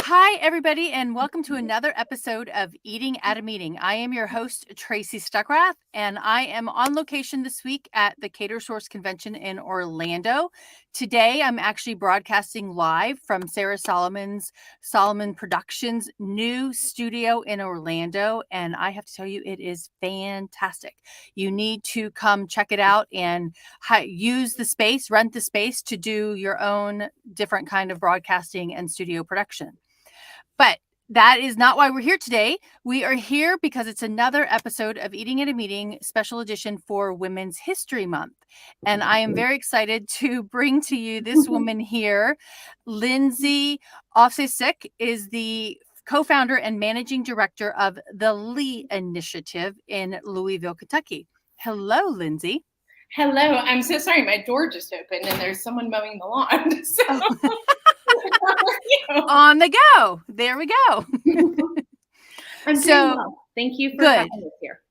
Hi, everybody, and welcome to another episode of Eating at a Meeting. I am your host, Tracy Stuckrath, and I am on location this week at the Cater Source Convention in Orlando. Today, I'm actually broadcasting live from Sarah Solomon's Solomon Productions' new studio in Orlando, and I have to tell you, it is fantastic. You need to come check it out and use the space, rent the space to do your own different kind of broadcasting and studio production. But that is not why we're here today. We are here because it's another episode of Eating at a Meeting, special edition for Women's History Month. And I am very excited to bring to you this woman here. Lindsey Ofcacek is the co-founder and managing director of the Lee Initiative in Louisville, Kentucky. Hello, Lindsey. Hello. I'm so sorry. My door just opened and there's someone mowing the lawn. So. On the go. There we go. I'm doing well. Thank you for having us here.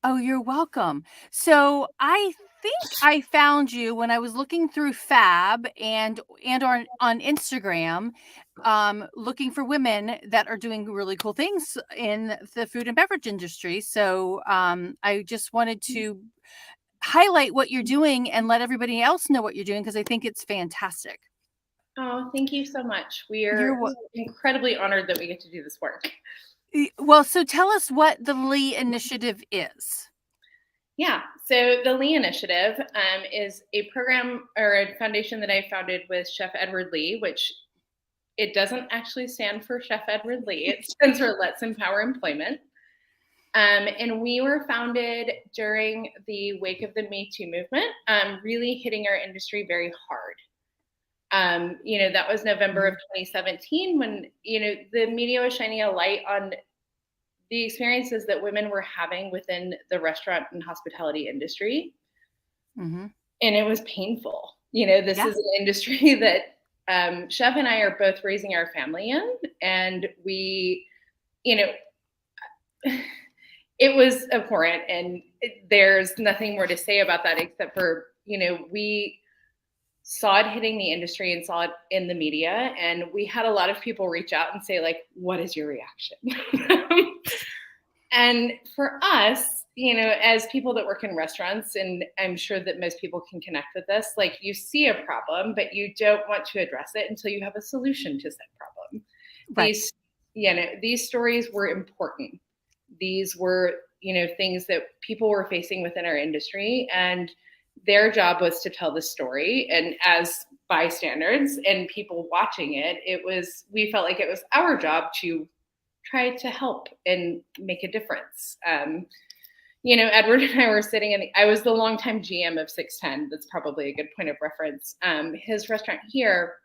Oh, you're welcome. So I think I found you when I was looking through Fab and on Instagram, looking for women that are doing really cool things in the food and beverage industry. So I just wanted to highlight what you're doing and let everybody else know what you're doing, because I think it's fantastic. Oh, thank you so much. We are incredibly honored that we get to do this work. Well, so tell us what the Lee Initiative is. Yeah, so the Lee Initiative is a program or a foundation that I founded with Chef Edward Lee, which it doesn't actually stand for Chef Edward Lee. It stands for Let's Empower Employment. And we were founded during the wake of the Me Too movement, really hitting our industry very hard. That was November of 2017 when, the media was shining a light on the experiences that women were having within the restaurant and hospitality industry. Mm-hmm. And it was painful. This is an industry that Chef and I are both raising our family in. And we, it was abhorrent. And there's nothing more to say about that except for, we saw it hitting the industry and saw it in the media. And we had a lot of people reach out and say, like, what is your reaction? And for us, as people that work in restaurants, and I'm sure that most people can connect with this, like, you see a problem, but you don't want to address it until you have a solution to said problem. Right. These stories were important. These were, things that people were facing within our industry, and their job was to tell the story. And as bystanders and people watching it, we felt like it was our job to try to help and make a difference. Edward and I were sitting I was the longtime GM of 610. That's probably a good point of reference. His restaurant here.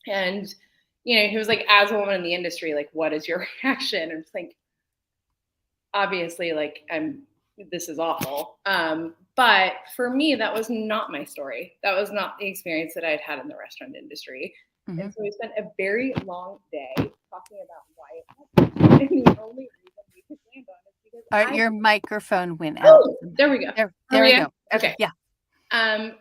And, he was like, as a woman in the industry, like, what is your reaction? And it's like, obviously, like, this is awful. But for me, that was not my story. That was not the experience that I'd had in the restaurant industry. Mm-hmm. And so we spent a very long day talking about why it happened. And the only reason we could land on is because your microphone went out. Oh, there we go. There we go. Okay. Yeah.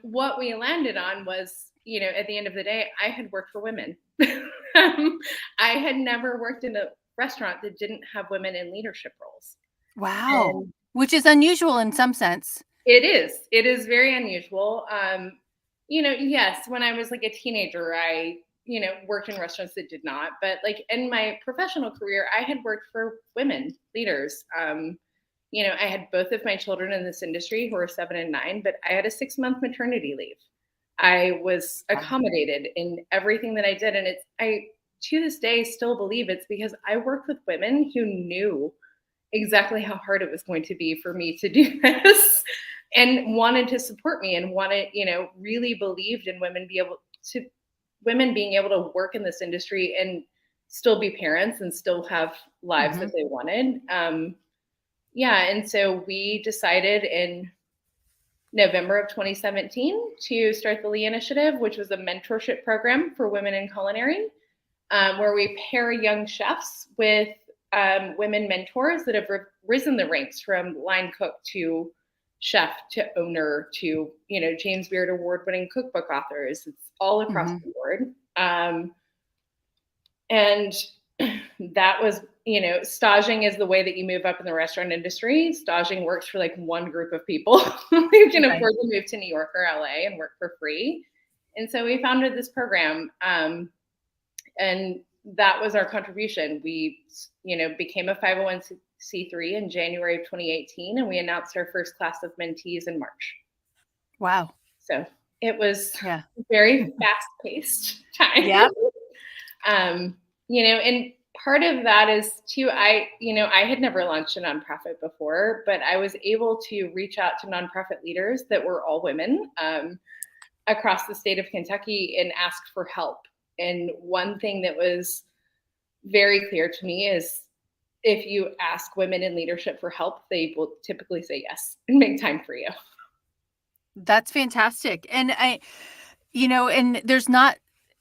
What we landed on was, at the end of the day, I had worked for women. I had never worked in a restaurant that didn't have women in leadership roles. Wow. Which is unusual in some sense. It is very unusual. Yes, when I was like a teenager, I, worked in restaurants that did not, but like in my professional career, I had worked for women leaders. I had both of my children in this industry who were 7 and 9, but I had a 6-month maternity leave. I was accommodated in everything that I did. And I, to this day, still believe it's because I worked with women who knew exactly how hard it was going to be for me to do this and wanted to support me and really believed in women being able to work in this industry and still be parents and still have lives that they wanted. And so we decided in November of 2017 to start the Lee Initiative, which was a mentorship program for women in culinary, where we pair young chefs with women mentors that have risen the ranks from line cook to chef to owner to, James Beard award-winning cookbook authors. It's all across the board. And that was, staging is the way that you move up in the restaurant industry. Staging works for like one group of people who can afford to move to New York or LA and work for free. And so we founded this program, and that was our contribution. We, became a 501c3 in January of 2018, and we announced our first class of mentees in March. Wow. So it was a very fast-paced time. Yeah. And part of that is too, I had never launched a nonprofit before, but I was able to reach out to nonprofit leaders that were all women across the state of Kentucky and ask for help. And one thing that was very clear to me is if you ask women in leadership for help, they will typically say yes and make time for you. That's fantastic. And and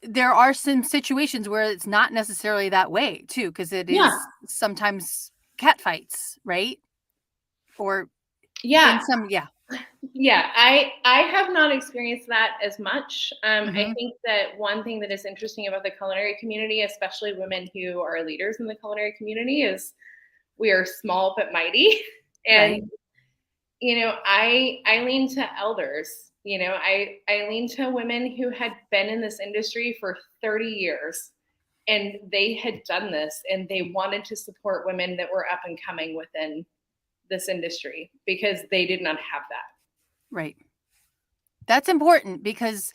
there are some situations where it's not necessarily that way too, because it is sometimes cat fights, right? Or I have not experienced that as much. I think that one thing that is interesting about the culinary community, especially women who are leaders in the culinary community, is we are small but mighty. And I lean to elders. I lean to women who had been in this industry for 30 years, and they had done this, and they wanted to support women that were up and coming within this industry because they did not have that. Right. That's important because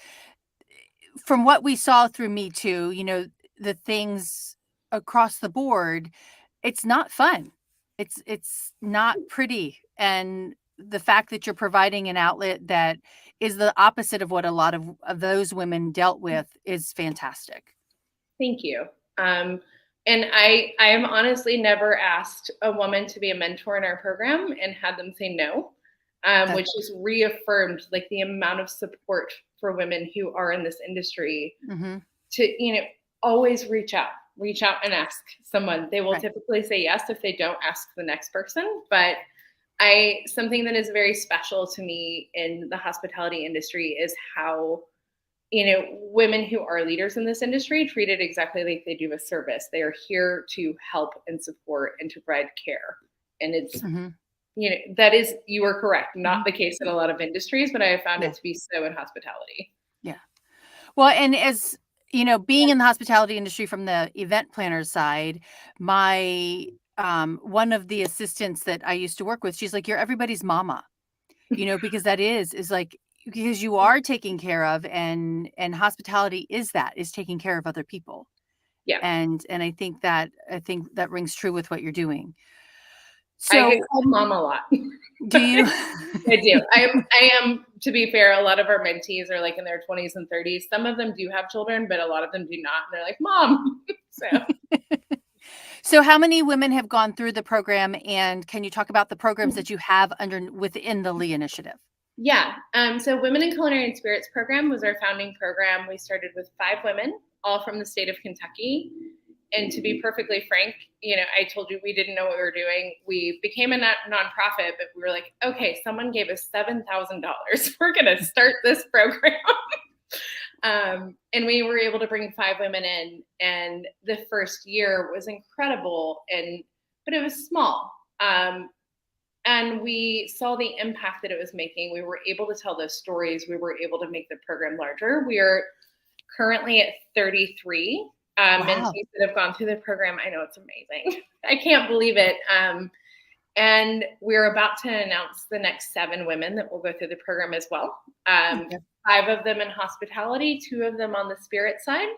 from what we saw through Me Too, the things across the board, it's not fun. It's not pretty. And the fact that you're providing an outlet that is the opposite of what a lot of those women dealt with is fantastic. Thank you. And I am honestly never asked a woman to be a mentor in our program and had them say no, which is reaffirmed like the amount of support for women who are in this industry to, always reach out and ask someone. They will typically say yes. If they don't, ask the next person. But something that is very special to me in the hospitality industry is how, women who are leaders in this industry treat it exactly like they do a service. They are here to help and support and to provide care. And it's, that is, you are correct, not the case in a lot of industries, but I have found it to be so in hospitality. Yeah. Well, and as being in the hospitality industry from the event planner side, my one of the assistants that I used to work with, she's like, you're everybody's mama, because that is like, because you are taking care of, and hospitality is taking care of other people. Yeah. And I think that rings true with what you're doing. So I get called mom a lot. Do you? I do. I am, to be fair, a lot of our mentees are like in their 20s and 30s. Some of them do have children, but a lot of them do not. And they're like, Mom. So how many women have gone through the program, and can you talk about the programs that you have within the Lee Initiative? Yeah. So Women in Culinary and Spirits program was our founding program. We started with 5 women, all from the state of Kentucky. And to be perfectly frank, I told you we didn't know what we were doing. We became a nonprofit, but we were like, okay, someone gave us $7,000. We're going to start this program. And we were able to bring 5 women in, and the first year was incredible, but it was small. And we saw the impact that it was making. We were able to tell those stories. We were able to make the program larger. We are currently at 33 mentees that have gone through the program. I know, it's amazing. I can't believe it. And we're about to announce the next 7 women that will go through the program as well. 5 of them in hospitality, 2 of them on the spirit side.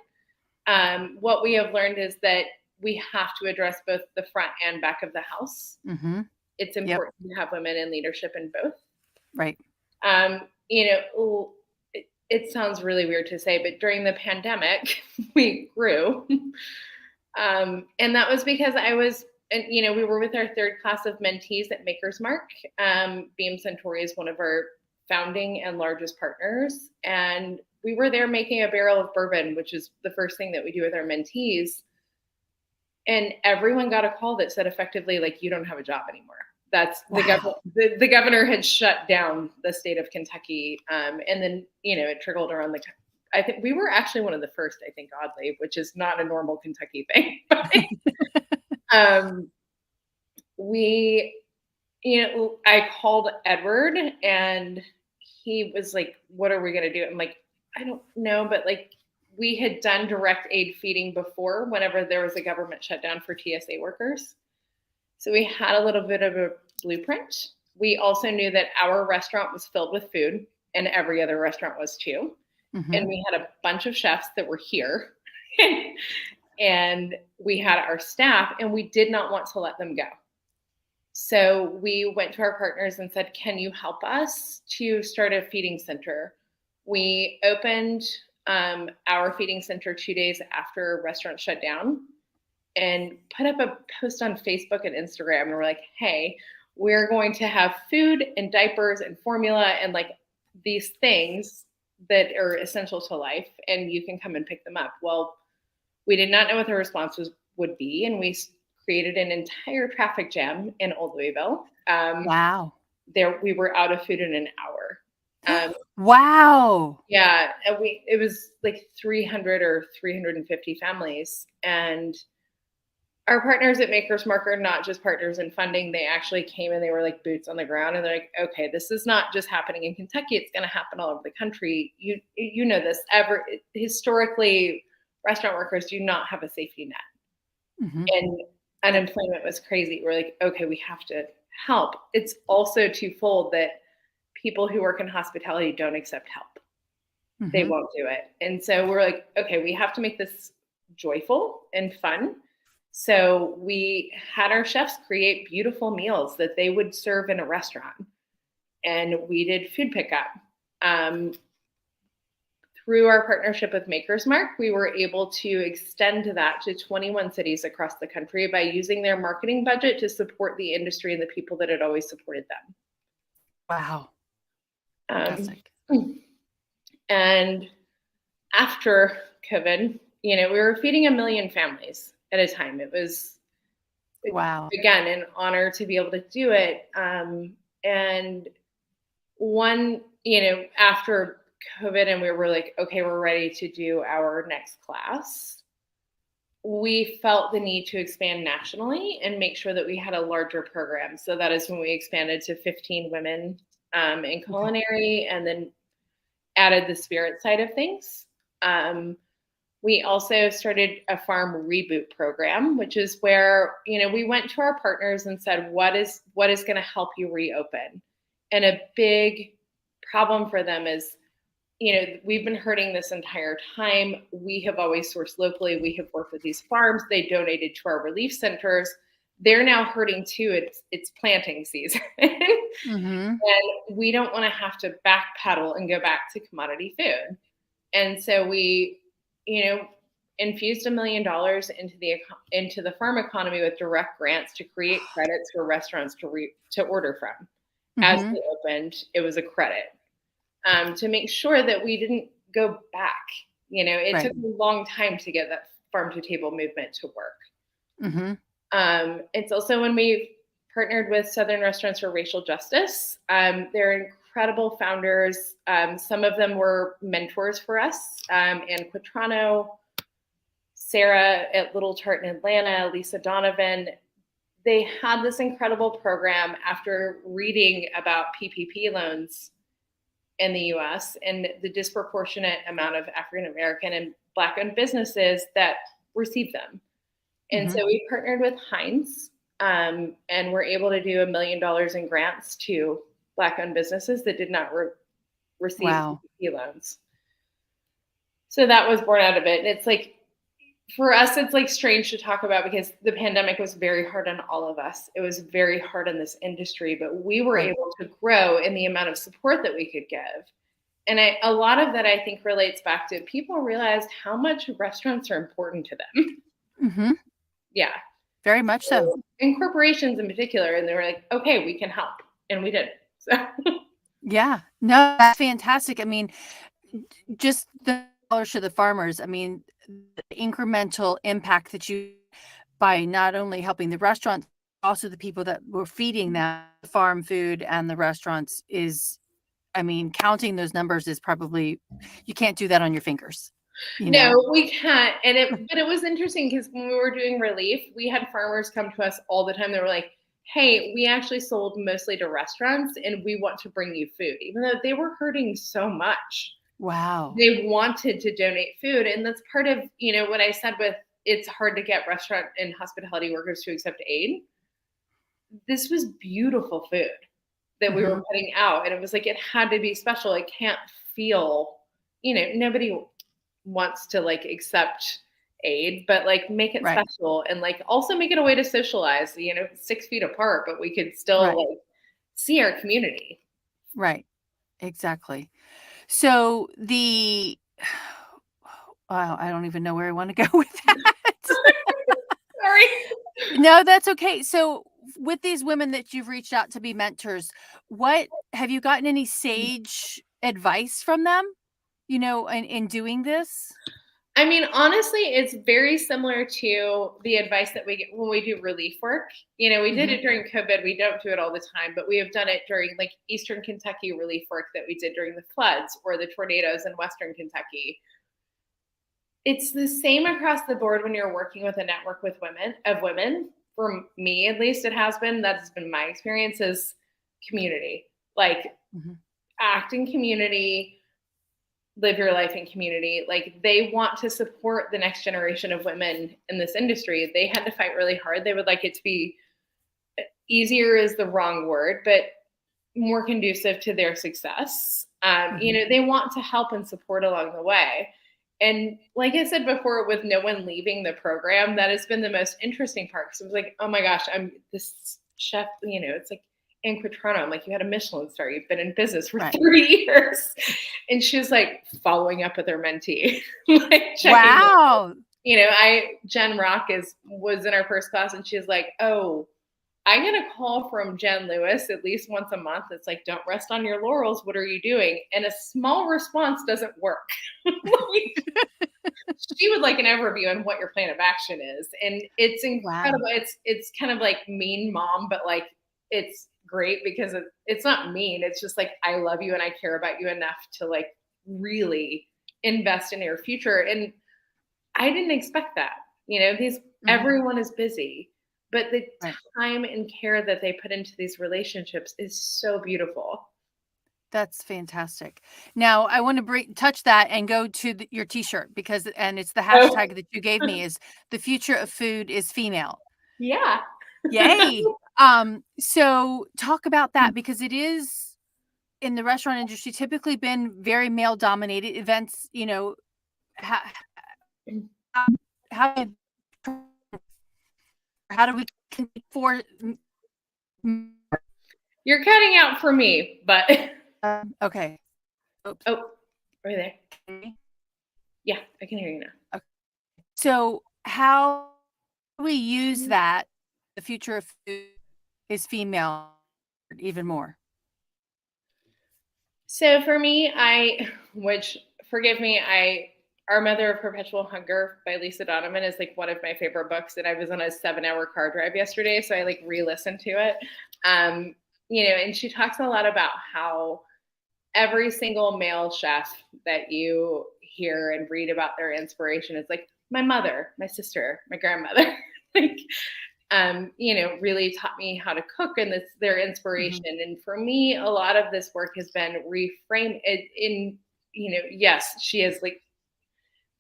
What we have learned is that we have to address both the front and back of the house. It's important to have women in leadership in both. Right. It sounds really weird to say, but during the pandemic, we grew. And that was because we were with our 3rd class of mentees at Maker's Mark. Beam Centauri is one of our founding and largest partners. And we were there making a barrel of bourbon, which is the first thing that we do with our mentees. And everyone got a call that said effectively, like, you don't have a job anymore. That's the governor had shut down the state of Kentucky. And then, it trickled around the I think we were actually one of the first, I think, oddly, which is not a normal Kentucky thing. We, I called Edward and he was like, what are we going to do? I'm like, I don't know, but like we had done direct aid feeding before whenever there was a government shutdown for TSA workers. So we had a little bit of a blueprint. We also knew that our restaurant was filled with food and every other restaurant was too. Mm-hmm. And we had a bunch of chefs that were here and we had our staff and we did not want to let them go. So we went to our partners and said, can you help us to start a feeding center? We opened our feeding center 2 days after restaurants shut down and put up a post on Facebook and Instagram. And we're like, hey, we're going to have food and diapers and formula and like these things that are essential to life. And you can come and pick them up. Well, we did not know what the response would be. And we created an entire traffic jam in Old Louisville. Wow. We were out of food in an hour. Wow. Yeah. It was like 300 or 350 families. And our partners at Maker's Mark are not just partners in funding. They actually came and they were like boots on the ground. And they're like, okay, this is not just happening in Kentucky. It's going to happen all over the country. You know this. Historically, restaurant workers do not have a safety net. Mm-hmm. And unemployment was crazy. We're like, okay, we have to help. It's also twofold that people who work in hospitality don't accept help. Mm-hmm. They won't do it. And so we're like, okay, we have to make this joyful and fun. So we had our chefs create beautiful meals that they would serve in a restaurant. And we did food pickup. Through our partnership with Maker's Mark, we were able to extend that to 21 cities across the country by using their marketing budget to support the industry and the people that had always supported them. Wow. Fantastic. And after COVID, we were feeding 1 million families at a time. It was, wow, again, an honor to be able to do it. And one, after COVID and we were like, okay, we're ready to do our next class, we felt the need to expand nationally and make sure that we had a larger program. So that is when we expanded to 15 women in culinary and then added the spirit side of things. We also started a farm reboot program, which is where, we went to our partners and said, what is going to help you reopen? And a big problem for them is, we've been hurting this entire time. We have always sourced locally. We have worked with these farms. They donated to our relief centers. They're now hurting too. It's planting season. Mm-hmm. And we don't want to have to backpedal and go back to commodity food. And so we, infused $1 million into the farm economy with direct grants to create credits for restaurants to order from. Mm-hmm. As they opened, it was a credit. To make sure that we didn't go back. It right. took a long time to get that farm to table movement to work. Mm-hmm. It's also when we partnered with Southern Restaurants for Racial Justice. They're incredible founders. Some of them were mentors for us. Ann Quatrano, Sarah at Little Tart in Atlanta, Lisa Donovan. They had this incredible program after reading about PPP loans in the US and the disproportionate amount of African American and Black-owned businesses that receive them. And mm-hmm. so we partnered with Heinz and we're able to do $1 million in grants to Black-owned businesses that did not receive wow. PPP loans. So that was born out of it. And it's like, for us, it's like strange to talk about because the pandemic was very hard on all of us. It was very hard on this industry, but we were right. able to grow in the amount of support that we could give. And a lot of that, I think, relates back to people realized how much restaurants are important to them. Mm-hmm. Yeah. Very much so. And corporations in particular. And they were like, okay, we can help. And we did. So. Yeah. No, that's fantastic. I mean, just the dollars to the farmers. I mean, the incremental impact that you by not only helping the restaurants, also the people that were feeding that farm food and the restaurants is I mean, counting those numbers is probably, you can't do that on your fingers, you No, know? we can't. But it was interesting because when we were doing relief, we had farmers come to us all the time. They were like, hey, we actually sold mostly to restaurants and we want to bring you food, even though they were hurting so much. Wow. They wanted to donate food. And that's part of, what I said with it's hard to get restaurant and hospitality workers to accept aid. This was beautiful food that we were putting out. And it was like, it had to be special. It can't feel, nobody wants to like accept aid, but like make it Right. special and like also make it a way to socialize, 6 feet apart, but we could still Right. like see our community. Right. Exactly. So wow, I don't even know where I want to go with that. Sorry. No, that's okay. So with these women that you've reached out to be mentors, what have you gotten any sage advice from them, in doing this? I mean, honestly, it's very similar to the advice that we get when we do relief work. We did it during COVID. We don't do it all the time, but we have done it during like Eastern Kentucky relief work that we did during the floods or the tornadoes in Western Kentucky. It's the same across the board when you're working with a network with women. For me, at least, it has been. That's been my experience is community. Like act in community, live your life in community. Like they want to support the next generation of women in this industry. They had to fight really hard. They would like it to be easier is the wrong word, but more conducive to their success. They want to help and support along the way. And like I said before, with no one leaving the program, that has been the most interesting part. Because it was like, oh my gosh, I'm this chef, it's like acronym, like you had a Michelin star, you've been in business for 30 years. And she was like following up with her mentee, like checking. Wow. Jen Rock was in our first class and she's like, oh, I get a call from Jen Lewis at least once a month. It's like, don't rest on your laurels. What are you doing? And a small response doesn't work. She would like an overview on what your plan of action is. And it's incredible. Wow. It's kind of like mean mom, but like it's great because it's not mean. It's just like, I love you and I care about you enough to like really invest in your future. And I didn't expect that. Everyone is busy. But the time and care that they put into these relationships is so beautiful. That's fantastic. Now, I want to touch that and go to your T-shirt and it's the hashtag that you gave me is the future of food is female. Yeah. Yay. So talk about that because it is in the restaurant industry typically been very male dominated events, how do we for you're cutting out for me, but okay. Oops. Oh, are you there? Yeah, I can hear you now. Okay. So how do we use that the future of food is female even more? So for me, forgive me, Our Mother of Perpetual Hunger by Lisa Donovan is like one of my favorite books. And I was on a 7-hour car drive yesterday. So I like re-listened to it. And she talks a lot about how every single male chef that you hear and read about their inspiration is like my mother, my sister, my grandmother, like, really taught me how to cook and that's their inspiration. And for me, a lot of this work has been reframed in, yes, she is like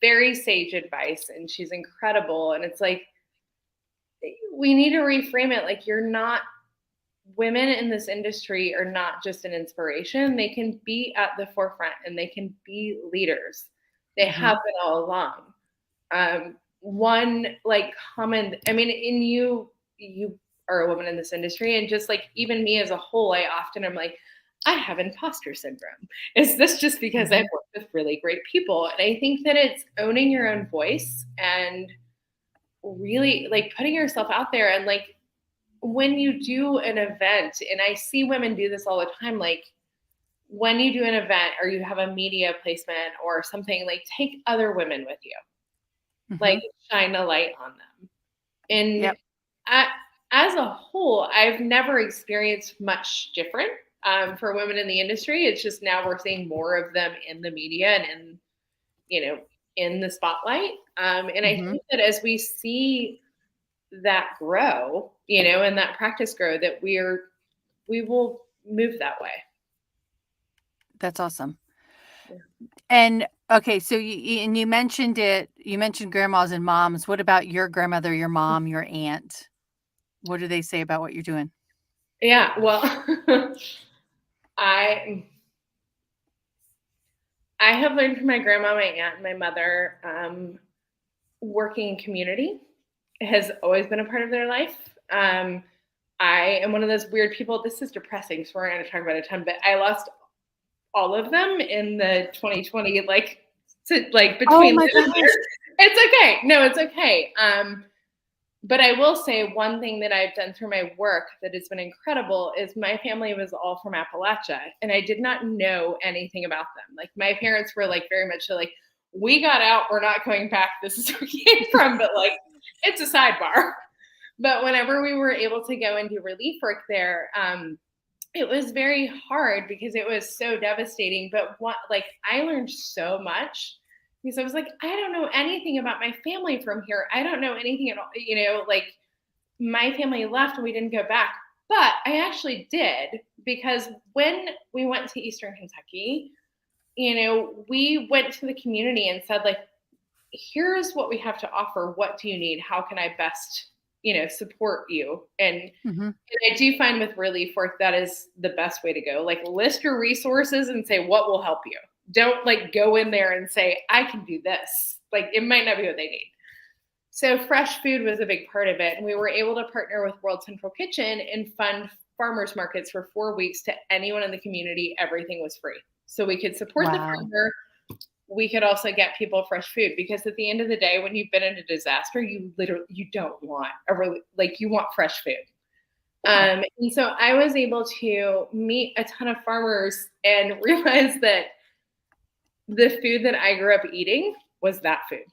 very sage advice and she's incredible. And it's like, we need to reframe it. Like women in this industry are not just an inspiration. They can be at the forefront and they can be leaders. They have been all along. One like common, you are a woman in this industry and just like even me as a whole, I often am like, I have imposter syndrome. Is this just because I've worked with really great people? And I think that it's owning your own voice and really like putting yourself out there and like, when you do an event, and I see women do this all the time, like when you do an event or you have a media placement or something, like take other women with you, like shine a light on them. And as a whole, I've never experienced much different for women in the industry. It's just now we're seeing more of them in the media and in the spotlight. And I think that as we see that grow, and that practice grow, that we will move that way. That's awesome. Yeah. And okay, so you mentioned it. You mentioned grandmas and moms. What about your grandmother, your mom, your aunt? What do they say about what you're doing? Yeah, well, I have learned from my grandma, my aunt, and my mother, working in community has always been a part of their life. I am one of those weird people. This is depressing, so we're not going to talk about it a ton, but I lost all of them in the 2020, between. Oh my gosh. It's okay. No, it's okay. But I will say one thing that I've done through my work that has been incredible is my family was all from Appalachia, and I did not know anything about them. Like, my parents were very much like, we got out, we're not going back. This is where we came from, but it's a sidebar. But whenever we were able to go and do relief work there, it was very hard because it was so devastating. But I learned so much. Because I was like, I don't know anything about my family from here. I don't know anything at all. My family left and we didn't go back. But I actually did, because when we went to Eastern Kentucky, we went to the community and said, here's what we have to offer. What do you need? How can I best, support you? And, and I do find with relief work, that is the best way to go. List your resources and say, what will help you? Don't go in there and say, I can do this. It might not be what they need. So fresh food was a big part of it. And we were able to partner with World Central Kitchen and fund farmers markets for 4 weeks to anyone in the community. Everything was free. So we could support the farmer. We could also get people fresh food, because at the end of the day, when you've been in a disaster, you don't want you want fresh food. And so I was able to meet a ton of farmers and realize that the food that I grew up eating was that food.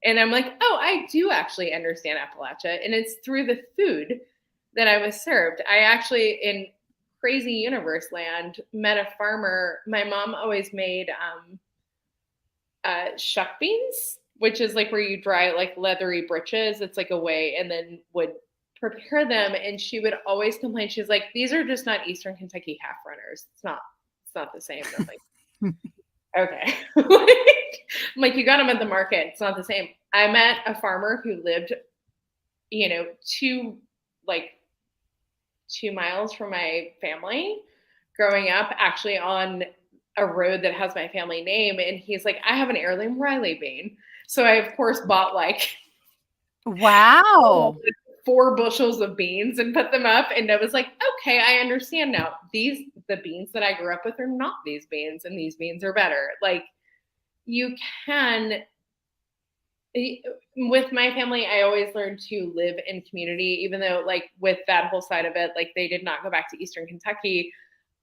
And I'm like, oh, I do actually understand Appalachia. And it's through the food that I was served. I actually, in crazy universe land, met a farmer. My mom always made shuck beans, which is where you dry leathery britches. It's a way, and then would prepare them. And she would always complain. She's like, these are just not Eastern Kentucky half runners. It's not the same. Okay. I'm you got them at the market. It's not the same. I met a farmer who lived, 2 miles from my family growing up, actually on a road that has my family name. And he's like, I have an heirloom Riley bean. So I, of course, bought wow, 4 bushels of beans and put them up. And I was like, okay, I understand now. The beans that I grew up with are not these beans, and these beans are better. You can, with my family, I always learned to live in community, even though with that whole side of it, they did not go back to Eastern Kentucky.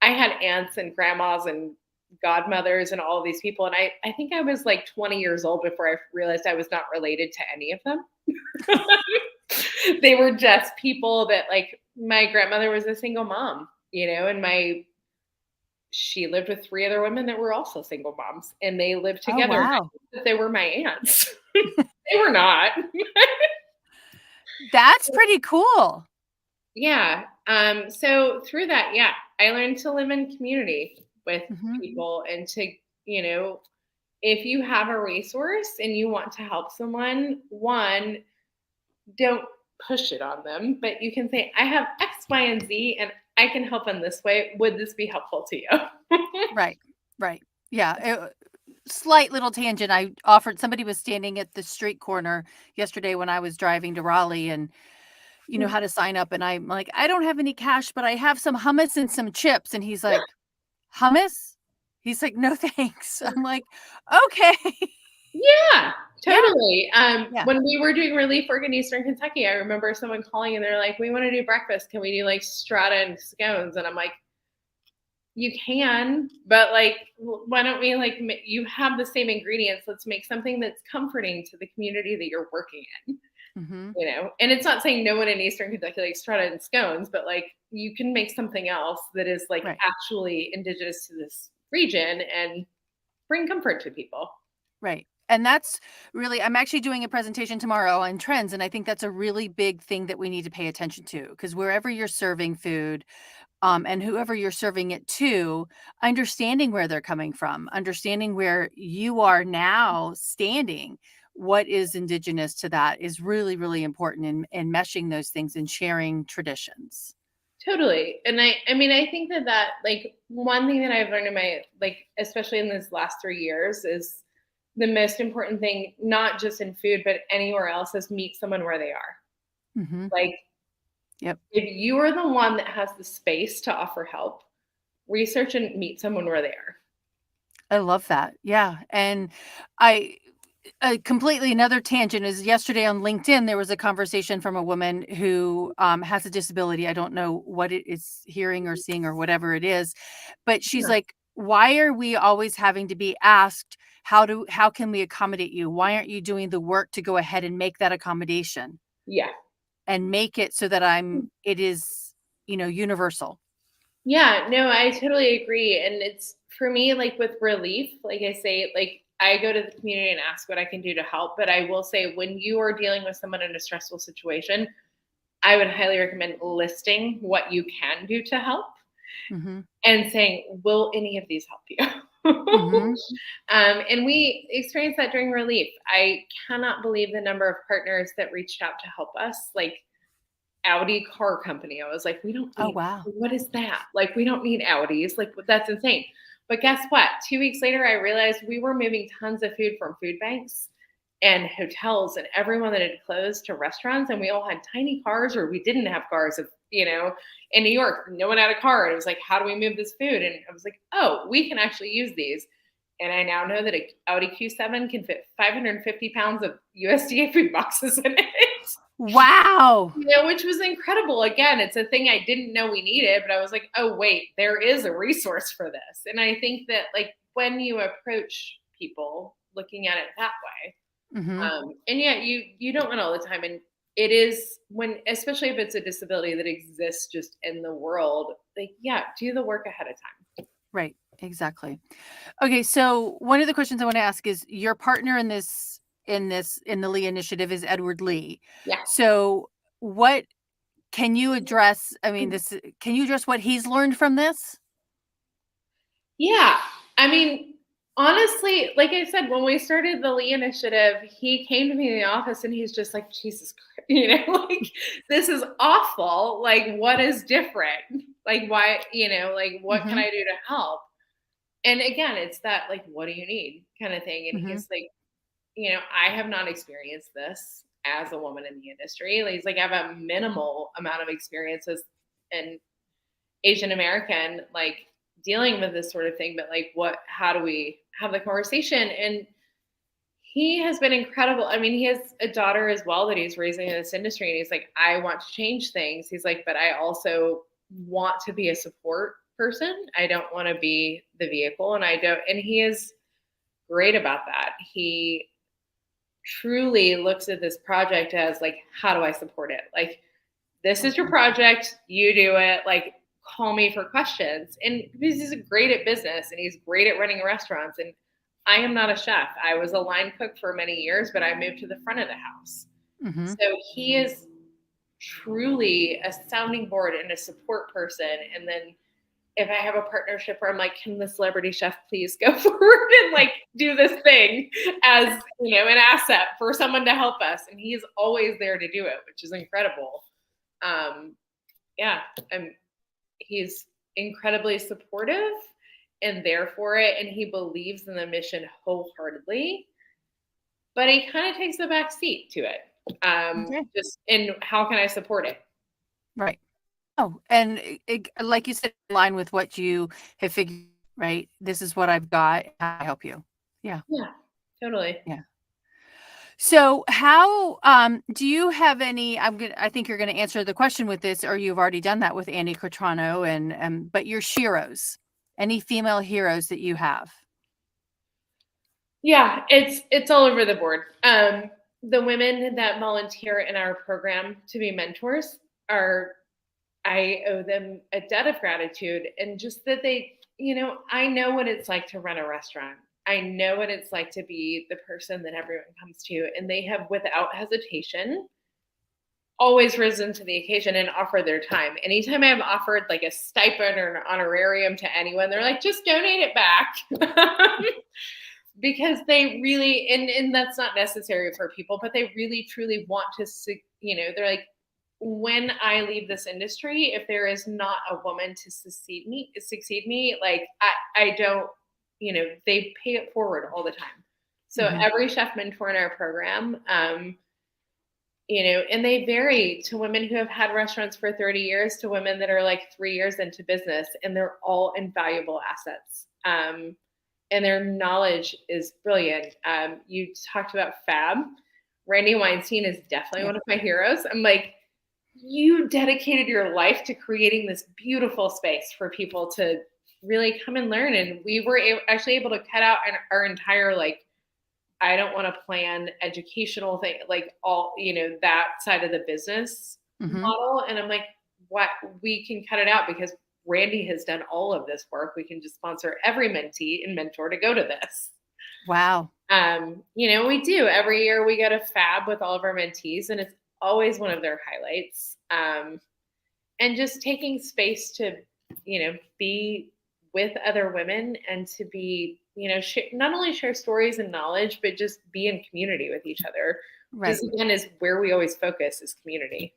I had aunts and grandmas and godmothers and all of these people. And I think I was 20 years old before I realized I was not related to any of them. They were just people that my grandmother was a single mom, and she lived with 3 other women that were also single moms, and they lived together. Oh, wow. They were my aunts. They were not. That's pretty cool. Yeah. So through that, I learned to live in community with people, and to, if you have a resource and you want to help someone, don't push it on them, but you can say, I have X, Y, and Z, and I can help in this way. Would this be helpful to you? Right. Yeah. Slight little tangent. Somebody was standing at the street corner yesterday when I was driving to Raleigh, and how to sign up. And I'm like, I don't have any cash, but I have some hummus and some chips. And he's like, hummus? He's like, no, thanks. I'm like, okay. Yeah, totally. When we were doing relief work in Eastern Kentucky, I remember someone calling and they're like, we want to do breakfast. Can we do strata and scones? And I'm like, you can, but why don't we you have the same ingredients. Let's make something that's comforting to the community that you're working in. Mm-hmm. you know, and it's not saying no one in Eastern Kentucky likes strata and scones, but like you can make something else that is like Right. actually indigenous to this region and bring comfort to people. Right. And that's really, I'm actually doing a presentation tomorrow on trends. And I think that's a really big thing that we need to pay attention to, because wherever you're serving food, and whoever you're serving it to, understanding where they're coming from, understanding where you are now standing, what is indigenous to that is really, really important in meshing those things and sharing traditions. Totally. And I mean, I think that like one thing that I've learned in my, like, especially in these last 3 years is the most important thing, not just in food, but anywhere else, is meet someone where they are. Mm-hmm. Like, Yep. if you are the one that has the space to offer help, research and meet someone where they are. I love that. Yeah. And I, completely another tangent is yesterday on LinkedIn, there was a conversation from a woman who has a disability. I don't know what it is, hearing or seeing or whatever it is, but she's Yeah. like, why are we always having to be asked, how can we accommodate you? Why aren't you doing the work to go ahead and make that accommodation Yeah. and make it so that it is, universal? Yeah, no, I totally agree. And it's for me, like with relief, like I say, like I go to the community and ask what I can do to help. But I will say, when you are dealing with someone in a stressful situation, I would highly recommend listing what you can do to help Mm-hmm. and saying, will any of these help you? Mm-hmm. And we experienced that during relief. I cannot believe the number of partners that reached out to help us. Like, Audi car company. I was like, we don't Oh, need, wow. what is that? Like, we don't need Audis. Like, that's insane. But guess what? 2 weeks later, I realized we were moving tons of food from food banks and hotels and everyone that had closed to restaurants. And we all had tiny cars, or we didn't have cars. In New York, no one had a car. And it was like, how do we move this food? And I was like, oh, we can actually use these. And I now know that an Audi Q7 can fit 550 pounds of USDA food boxes in it. Wow. Which was incredible. Again, it's a thing I didn't know we needed, but I was like, oh, wait, there is a resource for this. And I think that, like, when you approach people looking at it that way, Mm-hmm. and yeah, you don't win all the time. And it is when, especially if it's a disability that exists just in the world, like, yeah, do the work ahead of time. Right. Exactly. Okay, so one of the questions I want to ask is, your partner in the Lee initiative is Edward Lee. Yeah. So what can you address? I mean, can you address what he's learned from this? Yeah. I mean, honestly, like I said, when we started the Lee Initiative, he came to me in the office and he's just like, Jesus Christ, like, this is awful. Like, what is different? Like, why, like, what can Mm-hmm. I do to help? And again, it's that, like, what do you need kind of thing. And Mm-hmm. he's like, I have not experienced this as a woman in the industry. Like, he's like, I have a minimal amount of experiences in Asian American, like, dealing with this sort of thing, but like, how do we have the conversation? And he has been incredible. I mean, he has a daughter as well that he's raising in this industry. And he's like, I want to change things. He's like, but I also want to be a support person. I don't want to be the vehicle. And he is great about that. He truly looks at this project as like, how do I support it? Like, this is your project, you do it, like, call me for questions. And because he's great at business and he's great at running restaurants. And I am not a chef. I was a line cook for many years, but I moved to the front of the house. Mm-hmm. So he is truly a sounding board and a support person. And then if I have a partnership where I'm like, can the celebrity chef please go forward and like do this thing as, an asset for someone to help us? And he's always there to do it, which is incredible. Yeah, he's incredibly supportive and there for it, and he believes in the mission wholeheartedly. But he kind of takes the back seat to it. Okay. Just in how can I support it? Right. Oh, and like you said, in line with what you have figured, right? This is what I've got. How can I help you? Yeah. Yeah, totally. Yeah. So how do you have any, I think you're going to answer the question with this, or you've already done that with Andy Quatrano but your sheroes, any female heroes that you have? Yeah, it's all over the board. the women that volunteer in our program to be mentors I owe them a debt of gratitude, and just that they, I know what it's like to run a restaurant. I know what it's like to be the person that everyone comes to, and they have, without hesitation, always risen to the occasion and offered their time. Anytime I've offered like a stipend or an honorarium to anyone, they're like, just donate it back. Because they really, and that's not necessary for people, but they really truly want to, they're like, when I leave this industry, if there is not a woman to succeed me, like I don't, they pay it forward all the time. So every chef mentor in our program, and they vary to women who have had restaurants for 30 years to women that are like 3 years into business, and they're all invaluable assets. And their knowledge is brilliant. You talked about Fab. Randy Weinstein is definitely one of my heroes. I'm like, you dedicated your life to creating this beautiful space for people to really come and learn. And we were actually able to cut out our entire, like, I don't want to plan educational thing, like all, that side of the business model. And I'm like, what, we can cut it out because Randy has done all of this work. We can just sponsor every mentee and mentor to go to this. Wow. We do every year. We go to Fab with all of our mentees, and it's always one of their highlights. And just taking space to, be with other women and to be, not only share stories and knowledge, but just be in community with each other. Right. Just again, is where we always focus, is community.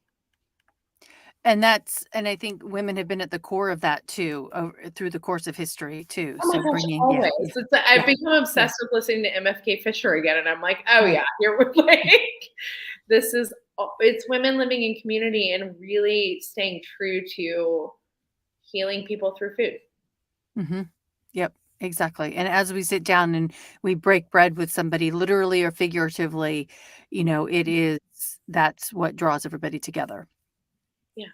And I think women have been at the core of that too, through the course of history too. Oh my gosh, always. I've become obsessed with listening to MFK Fisher again, and I'm like, oh yeah, here we're like, it's women living in community and really staying true to healing people through food. Yep, exactly. And as we sit down and we break bread with somebody, literally or figuratively, that's what draws everybody together. Yeah.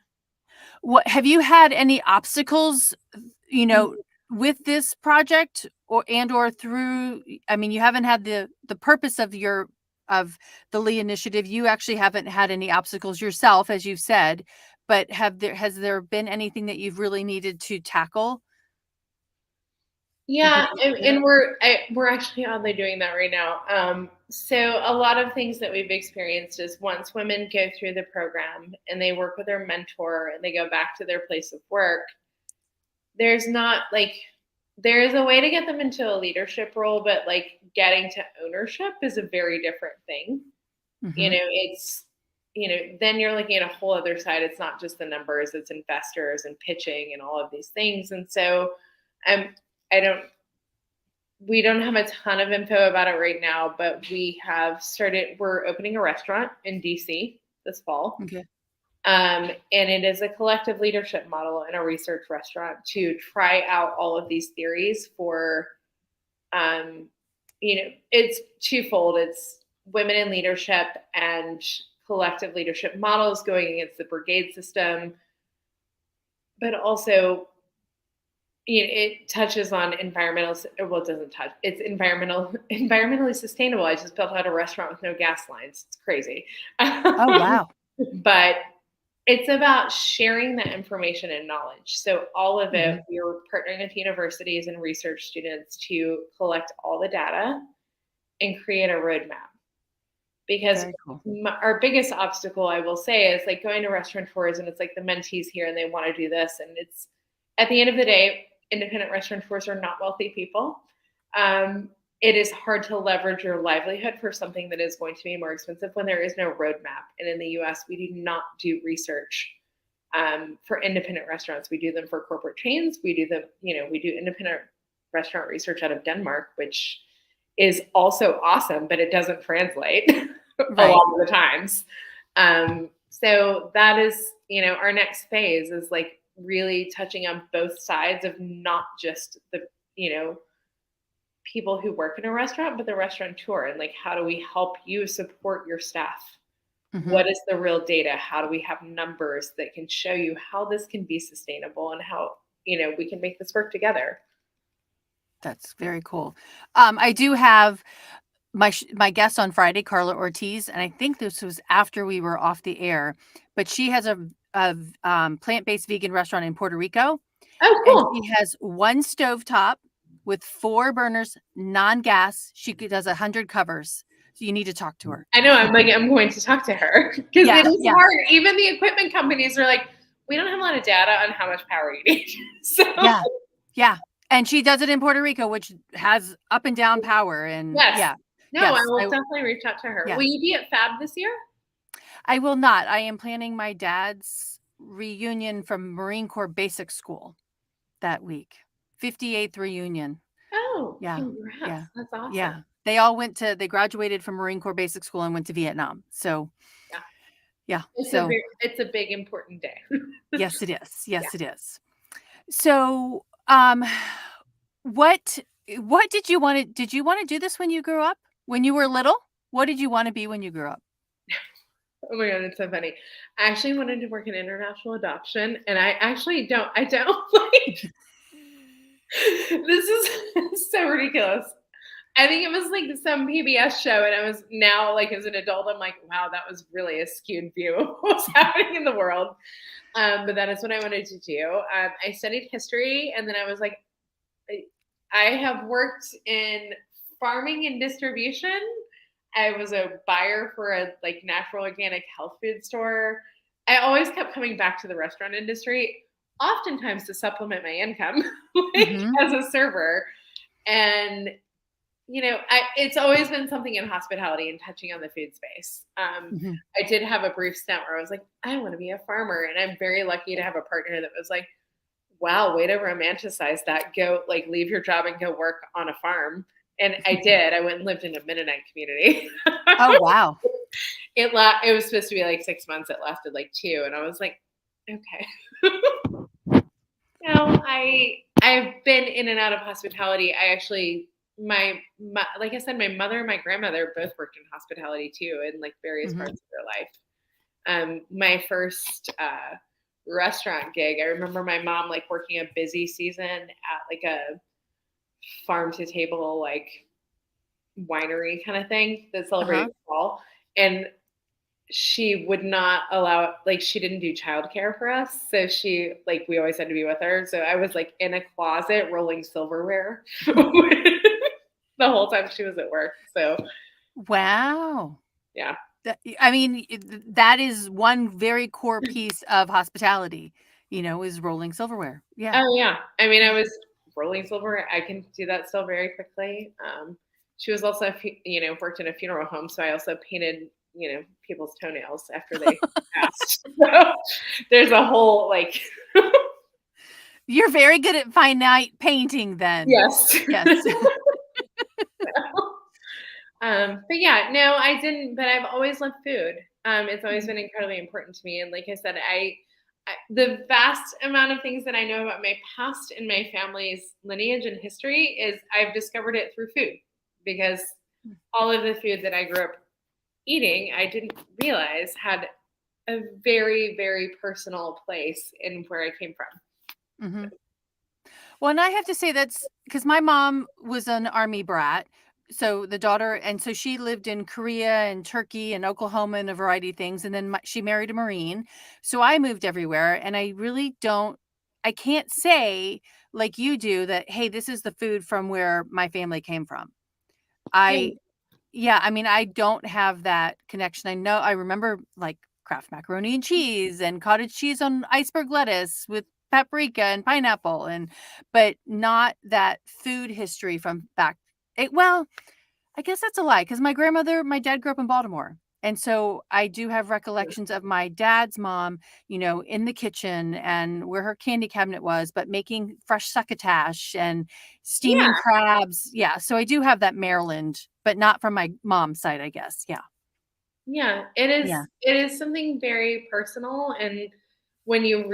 What have you had any obstacles, with this project or through, you haven't had the purpose of the Lee initiative. You actually haven't had any obstacles yourself, as you've said, but has there been anything that you've really needed to tackle? Yeah, and we're actually oddly doing that right now. So a lot of things that we've experienced is once women go through the program and they work with their mentor and they go back to their place of work, there's a way to get them into a leadership role, but like getting to ownership is a very different thing. It's, then you're looking at a whole other side. It's not just the numbers, it's investors and pitching and all of these things. And so we don't have a ton of info about it right now, but we're opening a restaurant in DC this fall. Okay. And it is a collective leadership model in a research restaurant to try out all of these theories for, it's twofold. It's women in leadership and collective leadership models going against the brigade system, but also it touches on it's environmentally sustainable. I just built out a restaurant with no gas lines. It's crazy. Oh, wow. But it's about sharing that information and knowledge. So all of it, we're partnering with universities and research students to collect all the data and create a roadmap. Because our biggest obstacle, I will say, is like going to restaurateurs and it's like the mentees here and they want to do this. And it's, at the end of the day, independent restaurateurs are not wealthy people. It is hard to leverage your livelihood for something that is going to be more expensive when there is no roadmap. And in the US, we do not do research for independent restaurants. We do them for corporate chains. We do them, we do independent restaurant research out of Denmark, which is also awesome, but it doesn't translate a lot of the times. So that is, our next phase is like really touching on both sides of not just the, people who work in a restaurant, but the restaurateur, and like, how do we help you support your staff? What is the real data? How do we have numbers that can show you how this can be sustainable and how, we can make this work together? That's very cool. I do have my guest on Friday, Carla Ortiz, and I think this was after we were off the air, but she has a plant-based vegan restaurant in Puerto Rico, Oh, and cool. she has one stovetop with 4 burners, non-gas. She does 100 covers. So you need to talk to her. I know. I'm going to talk to her because Yeah, it is yeah. hard. Even the equipment companies are like, we don't have a lot of data on how much power you need. So Yeah. Yeah. And she does it in Puerto Rico, which has up and down power. And yes. yeah. No, I Yes. will definitely reach out to her. Yeah. Will you be at Fab this year? I will not. I am planning my dad's reunion from Marine Corps Basic School that week. 58th reunion. Oh, Yeah. congrats. Yeah. That's awesome. Yeah. They graduated from Marine Corps Basic School and went to Vietnam. So yeah. It's a big important day. Yes, it is. Yes, Yeah. it is. So, what did you want to do this when you grew up? When you were little? What did you want to be when you grew up? Oh my God, it's so funny. I actually wanted to work in international adoption, and I don't like, this is so ridiculous. I think it was like some PBS show, and I was now like as an adult, I'm like, wow, that was really a skewed view of what's happening in the world. But that is what I wanted to do. I studied history, and then I was like, I have worked in farming and distribution. I was a buyer for a like natural organic health food store. I always kept coming back to the restaurant industry, oftentimes to supplement my income, like as a server. And it's always been something in hospitality and touching on the food space. I did have a brief stint where I was like, I want to be a farmer. And I'm very lucky to have a partner that was like, wow, way to romanticize that. Go like leave your job and go work on a farm. And I did. I went and lived in a Mennonite community. Oh, wow. It was supposed to be like 6 months. It lasted like 2. And I was like, okay. I've been in and out of hospitality. I actually, like I said, my mother and my grandmother both worked in hospitality too, in like various parts of their life. My first restaurant gig, I remember my mom like working a busy season at like a farm to table like winery kind of thing that celebrated fall, and she would not allow, like, she didn't do childcare for us. So we always had to be with her. So I was like in a closet rolling silverware the whole time she was at work. So, wow. Yeah. I mean, that is one very core piece of hospitality, is rolling silverware. Yeah. Oh, yeah. I mean, I was rolling silverware. I can do that still very quickly. She was also, worked in a funeral home. So I also painted people's toenails after they passed. So there's a whole like. You're very good at fine night painting, then. Yes. Yes. But yeah, no, I didn't. But I've always loved food. It's always been incredibly important to me. And like I said, the vast amount of things that I know about my past and my family's lineage and history is I've discovered it through food, because all of the food that I grew up eating, I didn't realize had a very, very personal place in where I came from. Well, and I have to say that's because my mom was an Army brat. So the daughter, and so she lived in Korea and Turkey and Oklahoma and a variety of things. And then she married a Marine. So I moved everywhere, and I really I can't say like you do that, hey, this is the food from where my family came from. Yeah, I mean, I don't have that connection. I remember like Kraft macaroni and cheese and cottage cheese on iceberg lettuce with paprika and pineapple, but not that food history from back. Well, I guess that's a lie, because my dad grew up in Baltimore. And so I do have recollections of my dad's mom, in the kitchen and where her candy cabinet was, but making fresh succotash and steaming crabs. Yeah. So I do have that Maryland, but not from my mom's side, I guess. Yeah. Yeah. It is. Yeah. It is something very personal. And when you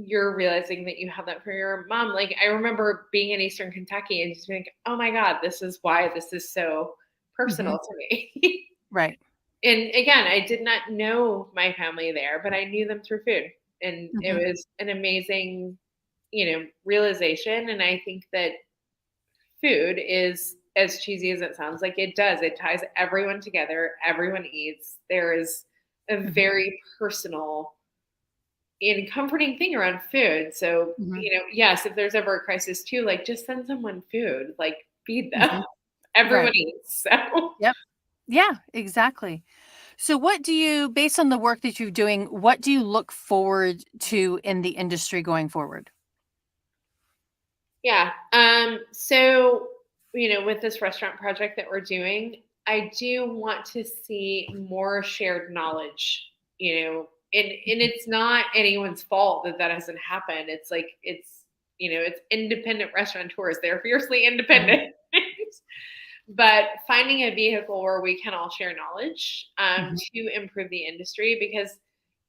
you're realizing that you have that for your mom. Like, I remember being in Eastern Kentucky and just being like, oh my God, this is why this is so personal to me. Right. And again, I did not know my family there, but I knew them through food. And it was an amazing, realization. And I think that food is as cheesy as it sounds, like it does. It ties everyone together. Everyone eats. There is a very personal and comforting thing around food. So, yes, if there's ever a crisis too, like just send someone food, like feed them. Everyone eats. So. Yep. Yeah, exactly. So what do you, based on the work that you're doing, what do you look forward to in the industry going forward? Yeah. So, with this restaurant project that we're doing, I do want to see more shared knowledge, and it's not anyone's fault that hasn't happened. It's like, it's independent restaurateurs. They're fiercely independent. But finding a vehicle where we can all share knowledge to improve the industry, because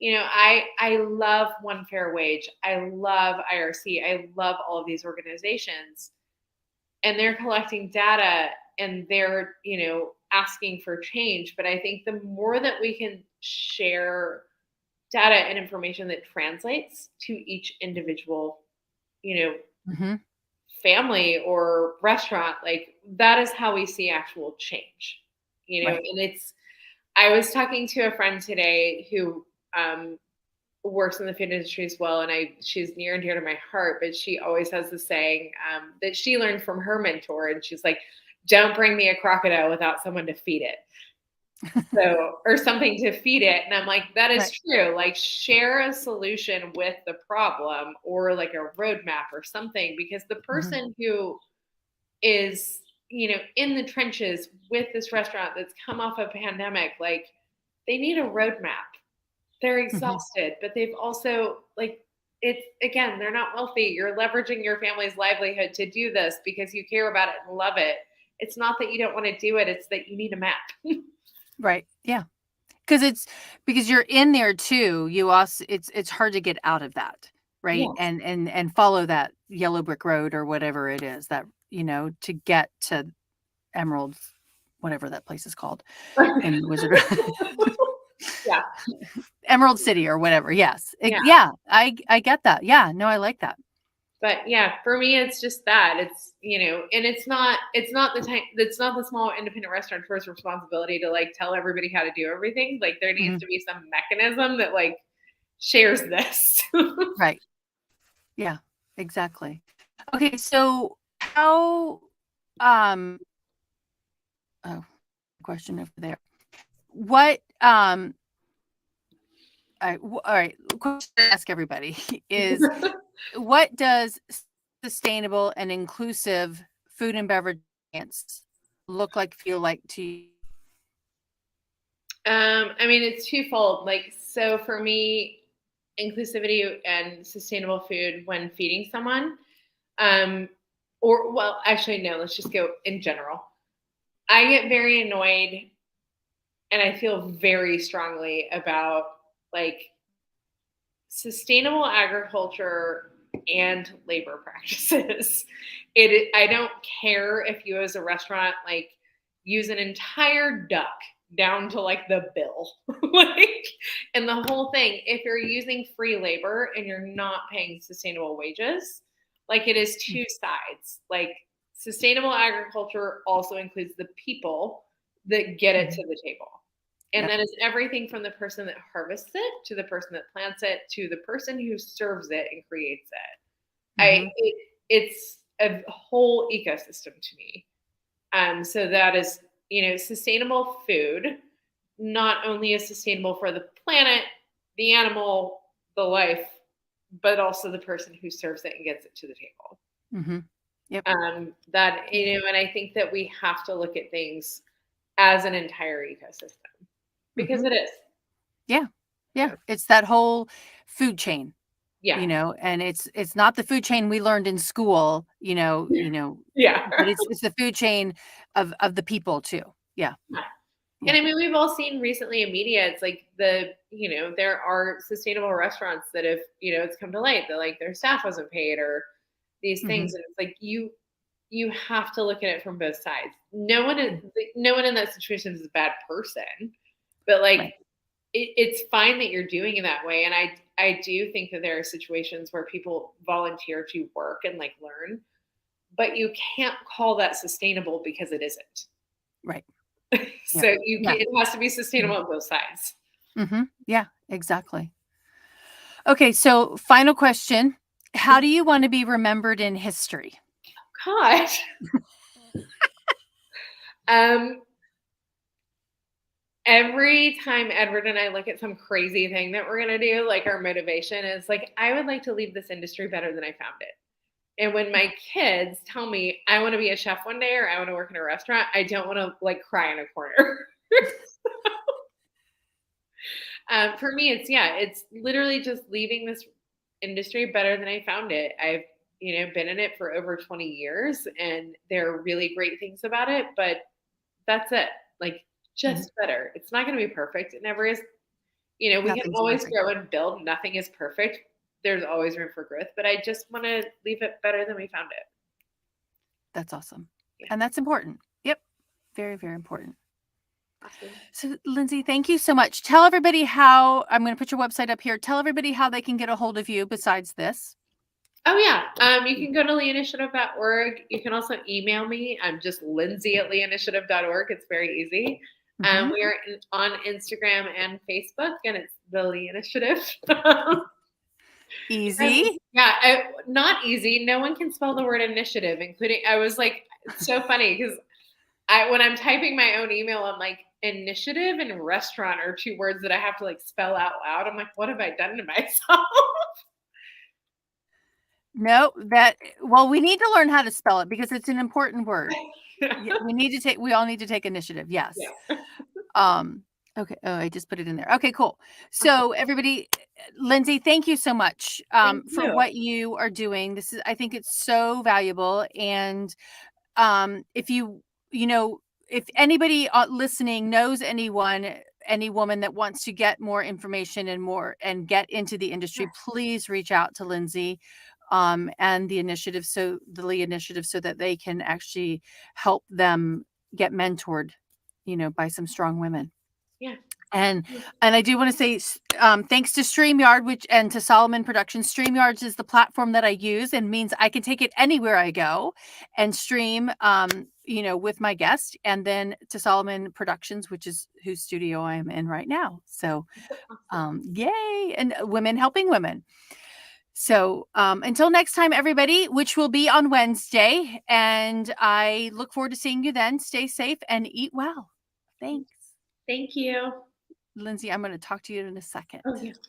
I love One Fair Wage, I love IRC, I love all of these organizations, and they're collecting data and they're asking for change. But I think the more that we can share data and information that translates to each individual family or restaurant, like that is how we see actual change, Right. and I was talking to a friend today who works in the food industry as well, and she's near and dear to my heart, but she always has the saying that she learned from her mentor, and she's like, don't bring me a crocodile without someone to feed it. So, or something to feed it. And I'm like, that is true. Like, share a solution with the problem, or like a roadmap or something, because the person who is, in the trenches with this restaurant that's come off a pandemic, like they need a roadmap. They're exhausted, but they've also, like, it's, again, they're not wealthy. You're leveraging your family's livelihood to do this because you care about it and love it. It's not that you don't want to do it. It's that you need a map. Right. Yeah. Because you're in there too. You also, it's hard to get out of that. Right. Yes. And follow that yellow brick road or whatever it is that, to get to Emerald, whatever that place is called in Wizard. Yeah. Emerald City or whatever. Yes. Yeah. I get that. Yeah. No, I like that. But yeah, for me, it's just that it's, and it's not the small independent restaurateur's responsibility to like tell everybody how to do everything. Like there needs to be some mechanism that like shares this. Right. Yeah, exactly. Okay. So how, oh, question over there. What, all right. Question to ask everybody is, what does sustainable and inclusive food and beverage look like, feel like to you? I mean, it's twofold. Like, so for me, inclusivity and sustainable food when feeding someone, or well, actually, no, let's just go in general. I get very annoyed and I feel very strongly about like sustainable agriculture and labor practices. I don't care if you as a restaurant like use an entire duck down to like the bill. Like, and the whole thing, if you're using free labor and you're not paying sustainable wages, like it is two sides. Like sustainable agriculture also includes the people that get it to the table. And that is everything from the person that harvests it to the person that plants it to the person who serves it and creates it. It's a whole ecosystem to me. So that is, sustainable food not only is sustainable for the planet, the animal, the life, but also the person who serves it and gets it to the table. Yep. That, and I think that we have to look at things as an entire ecosystem. Because it is. Yeah. It's that whole food chain. Yeah. And it's not the food chain we learned in school, Yeah. but it's the food chain of the people too. Yeah. And I mean, we've all seen recently in media, it's like there are sustainable restaurants that have, it's come to light that like their staff wasn't paid or these things. And it's like, you have to look at it from both sides. No one in that situation is a bad person, but like, it's fine that you're doing it that way. And I do think that there are situations where people volunteer to work and like learn, but you can't call that sustainable because it isn't. Right. So it has to be sustainable on both sides. Mm-hmm. Yeah, exactly. Okay, so final question. How do you want to be remembered in history? Gosh. Every time Edward and I look at some crazy thing that we're going to do, like our motivation is like, I would like to leave this industry better than I found it. And when my kids tell me I want to be a chef one day or I want to work in a restaurant, I don't want to like cry in a corner. For me, it's literally just leaving this industry better than I found it. I've, been in it for over 20 years and there are really great things about it, but that's it. Like just better. It's not going to be perfect. It never is. We can always grow and build. Nothing is perfect. There's always room for growth, but I just want to leave it better than we found it. That's awesome. Yeah. And that's important. Yep. Very, very important. Awesome. So Lindsay, thank you so much. Tell everybody how, I'm going to put your website up here. Tell everybody how they can get a hold of you besides this. Oh yeah. You can go to leeinitiative.org. You can also email me. I'm just Lindsay@leeinitiative.org. It's very easy. Mm-hmm. We are on Instagram and Facebook and it's the Lee Initiative. Easy. Not easy. No one can spell the word initiative, including, I was like, it's so funny because when I'm typing my own email, I'm like, initiative and restaurant are two words that I have to like spell out loud. I'm like, what have I done to myself? No, we need to learn how to spell it because it's an important word. We all need to take initiative. Yes. Yeah. Okay. Oh, I just put it in there. Okay, cool. So everybody, Lindsay, thank you so much for what you are doing. I think it's so valuable. And if anybody listening knows any woman that wants to get more information and get into the industry, please reach out to Lindsay and the initiative. So the Lee Initiative, so that they can actually help them get mentored, by some strong women. Yeah. And I do want to say thanks to StreamYard and to Solomon Productions. StreamYard is the platform that I use and means I can take it anywhere I go and stream, with my guest, and then to Solomon Productions, which is whose studio I am in right now. So yay. And women helping women. So until next time, everybody, which will be on Wednesday, and I look forward to seeing you then. Stay safe and eat well. Thanks. Thank you. Lindsay, I'm going to talk to you in a second. Oh, yeah.